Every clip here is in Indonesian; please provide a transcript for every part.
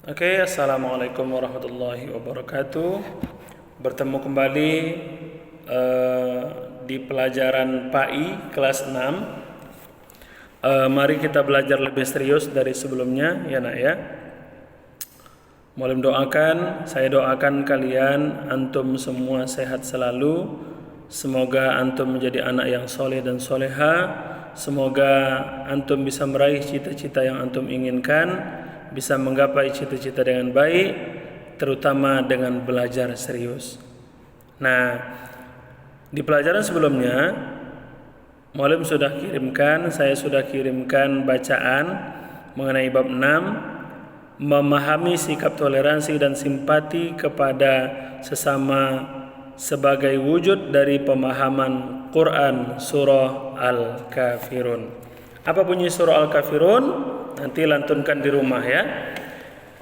Oke, assalamualaikum warahmatullahi wabarakatuh. Bertemu kembali di pelajaran PAI kelas 6. Mari kita belajar lebih serius dari sebelumnya, ya nak ya. Mohon doakan, saya doakan kalian antum semua sehat selalu. Semoga antum menjadi anak yang soleh dan soleha. Semoga antum bisa meraih cita-cita yang antum inginkan, bisa menggapai cita-cita dengan baik, terutama dengan belajar serius. Nah, di pelajaran sebelumnya, Muallim sudah kirimkan, saya sudah kirimkan bacaan mengenai bab 6, memahami sikap toleransi dan simpati kepada sesama sebagai wujud dari pemahaman Quran surah Al-Kafirun. Apa bunyi surah Al-Kafirun? Nanti lantunkan di rumah ya.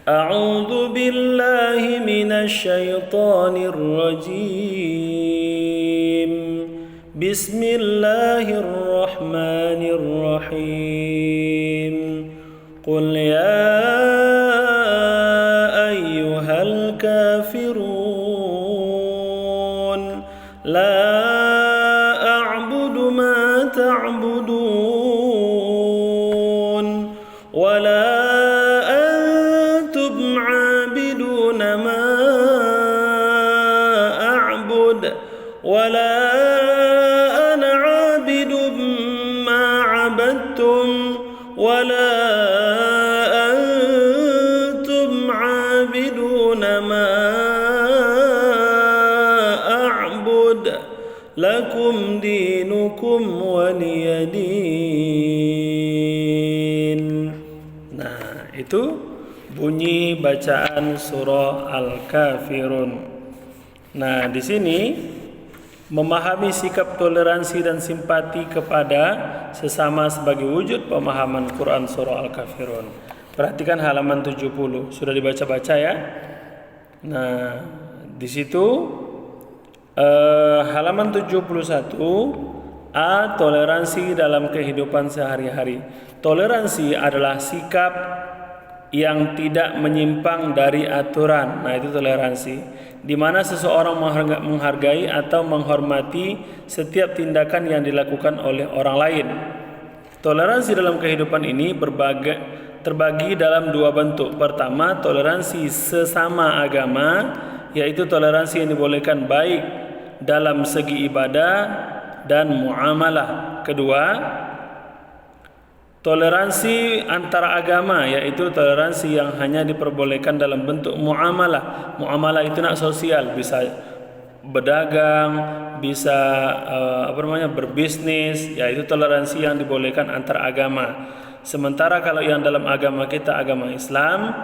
A'udzu billahi minasy syaithanir rajim. Bismillahirrahmanirrahim. Qul ya ayyuhal kafirun la a'budu ma ta'budun wala antum 'abiduna ma a'bud wala ana 'abidum ma 'abadtum wala antum 'abiduna ma a'bud lakum dinukum waliyadin. Nah, itu bunyi bacaan surah Al-Kafirun. Nah, di sini memahami sikap toleransi dan simpati kepada sesama sebagai wujud pemahaman Quran surah Al-Kafirun. Perhatikan halaman 70. Sudah dibaca-baca ya? Nah, di situ halaman 71 A. Toleransi dalam kehidupan sehari-hari. Toleransi adalah sikap yang tidak menyimpang dari aturan. Nah, itu toleransi, di mana seseorang menghargai atau menghormati setiap tindakan yang dilakukan oleh orang lain. Toleransi dalam kehidupan ini terbagi dalam dua bentuk. Pertama, toleransi sesama agama, yaitu toleransi yang dibolehkan baik dalam segi ibadah dan muamalah. Kedua, toleransi antara agama, yaitu toleransi yang hanya diperbolehkan dalam bentuk muamalah. Muamalah itu nak sosial, bisa berdagang, bisa berbisnis, yaitu toleransi yang dibolehkan antar agama. Sementara kalau yang dalam agama kita, agama Islam,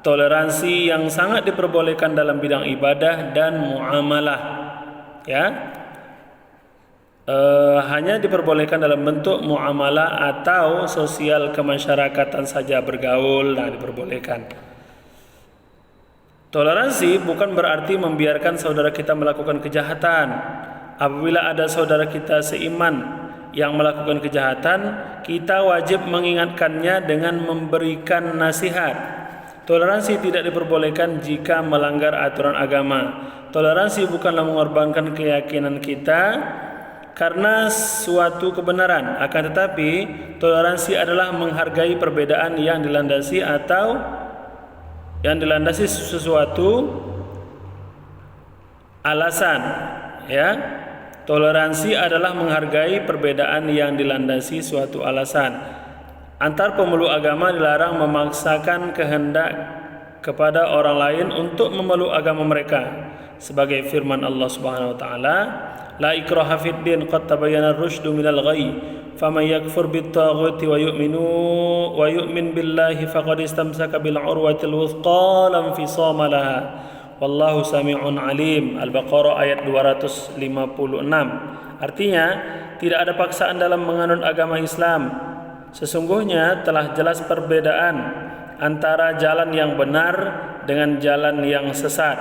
toleransi yang sangat diperbolehkan dalam bidang ibadah dan muamalah, ya. Hanya diperbolehkan dalam bentuk muamalah atau sosial kemasyarakatan saja, bergaul, nah diperbolehkan. Toleransi bukan berarti membiarkan saudara kita melakukan kejahatan. Apabila ada saudara kita seiman yang melakukan kejahatan, kita wajib mengingatkannya dengan memberikan nasihat. Toleransi tidak diperbolehkan jika melanggar aturan agama. Toleransi bukanlah mengorbankan keyakinan kita karena suatu kebenaran, akan tetapi toleransi adalah menghargai perbedaan yang dilandasi sesuatu alasan, ya. Toleransi adalah menghargai perbedaan yang dilandasi suatu alasan. Antar pemeluk agama dilarang memaksakan kehendak kepada orang lain untuk memeluk agama mereka, sebagai firman Allah Subhanahu wa taala, la ikraha fid din qad tabayyana ar-rusydu minal ghayy faman yakfur bit-taghuti wa yu'min billahi faqad istamsaka bil urwatil wuthqa lam fisama laha wallahu sami'un alim. Al-Baqarah ayat 256. Artinya, tidak ada paksaan dalam menganut agama Islam. Sesungguhnya telah jelas perbedaan antara jalan yang benar dengan jalan yang sesat.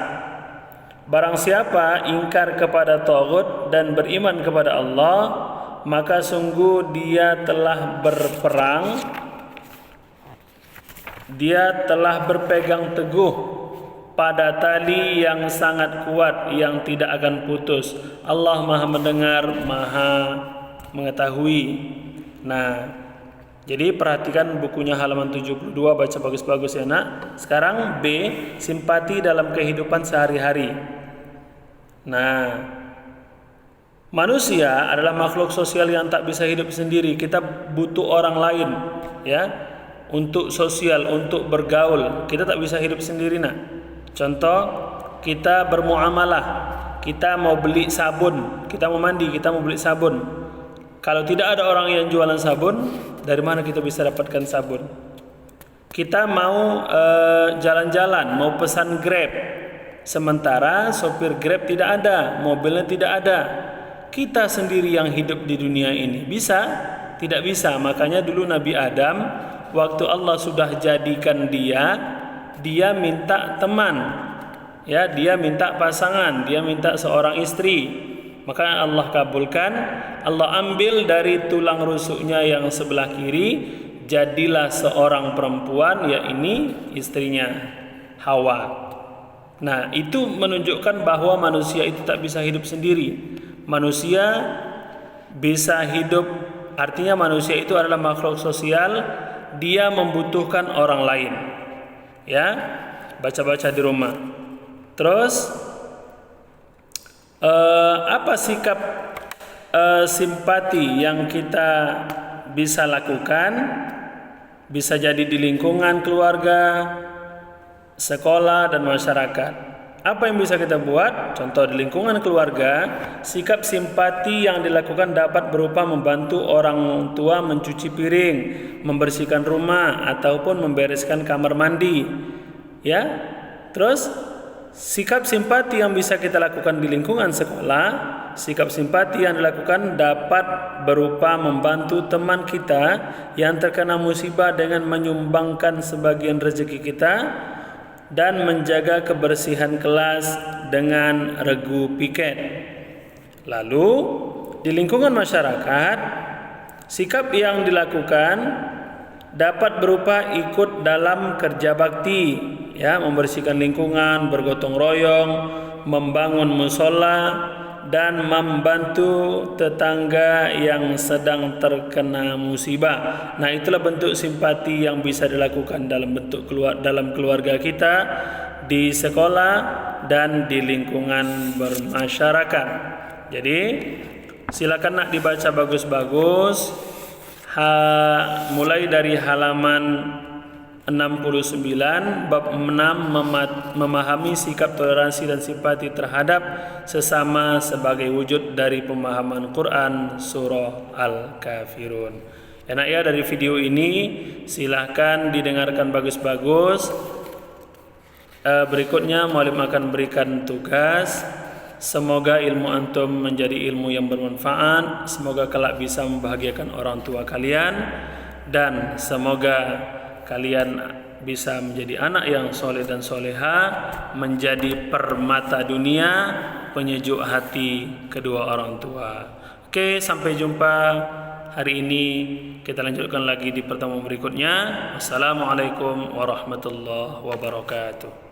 Barang siapa ingkar kepada taghut dan beriman kepada Allah, maka sungguh dia telah berperang dia telah berpegang teguh pada tali yang sangat kuat yang tidak akan putus. Allah Maha mendengar, Maha mengetahui. Nah, jadi perhatikan bukunya halaman 72, baca bagus-bagus ya nak. Sekarang B, simpati dalam kehidupan sehari-hari. Nah, manusia adalah makhluk sosial yang tak bisa hidup sendiri. Kita butuh orang lain, ya, untuk sosial, untuk bergaul. Kita tak bisa hidup sendiri nak. Contoh, kita bermuamalah. Kita mau beli sabun, kita mau mandi, kita mau beli sabun. Kalau tidak ada orang yang jualan sabun, dari mana kita bisa dapatkan sabun? Kita mau jalan-jalan, mau pesan Grab, sementara sopir Grab tidak ada, mobilnya tidak ada. Kita sendiri yang hidup di dunia ini bisa? Tidak bisa. Makanya dulu Nabi Adam, waktu Allah sudah jadikan dia minta teman, ya, dia minta pasangan, dia minta seorang istri. Maka Allah kabulkan. Allah ambil dari tulang rusuknya yang sebelah kiri, jadilah seorang perempuan, ya ini istrinya Hawa. Nah, itu menunjukkan bahwa manusia itu tak bisa hidup sendiri. Manusia bisa hidup, artinya manusia itu adalah makhluk sosial, dia membutuhkan orang lain. Ya, baca-baca di rumah. Terus apa sikap simpati yang kita bisa lakukan? Bisa jadi di lingkungan keluarga, sekolah, dan masyarakat. Apa yang bisa kita buat? Contoh di lingkungan keluarga, sikap simpati yang dilakukan dapat berupa membantu orang tua mencuci piring, membersihkan rumah, ataupun membereskan kamar mandi. Ya, terus sikap simpati yang bisa kita lakukan di lingkungan sekolah, sikap simpati yang dilakukan dapat berupa membantu teman kita yang terkena musibah dengan menyumbangkan sebagian rezeki kita dan menjaga kebersihan kelas dengan regu piket. Lalu di lingkungan masyarakat, sikap yang dilakukan dapat berupa ikut dalam kerja bakti, ya, membersihkan lingkungan, bergotong royong, membangun musola, dan membantu tetangga yang sedang terkena musibah. Nah, itulah bentuk simpati yang bisa dilakukan dalam keluarga kita, di sekolah, dan di lingkungan bermasyarakat. Jadi silakan nak dibaca bagus-bagus. Mulai dari halaman 69 bab 6 memahami sikap toleransi dan simpati terhadap sesama sebagai wujud dari pemahaman Quran surah Al-Kafirun. Enak ya, dari video ini silahkan didengarkan bagus-bagus. Berikutnya Muallim akan berikan tugas. Semoga ilmu antum menjadi ilmu yang bermanfaat. Semoga kelak bisa membahagiakan orang tua kalian, dan semoga kalian bisa menjadi anak yang soleh dan soleha, menjadi permata dunia, penyejuk hati kedua orang tua. Oke, sampai jumpa hari ini. Kita lanjutkan lagi di pertemuan berikutnya. Wassalamualaikum warahmatullahi wabarakatuh.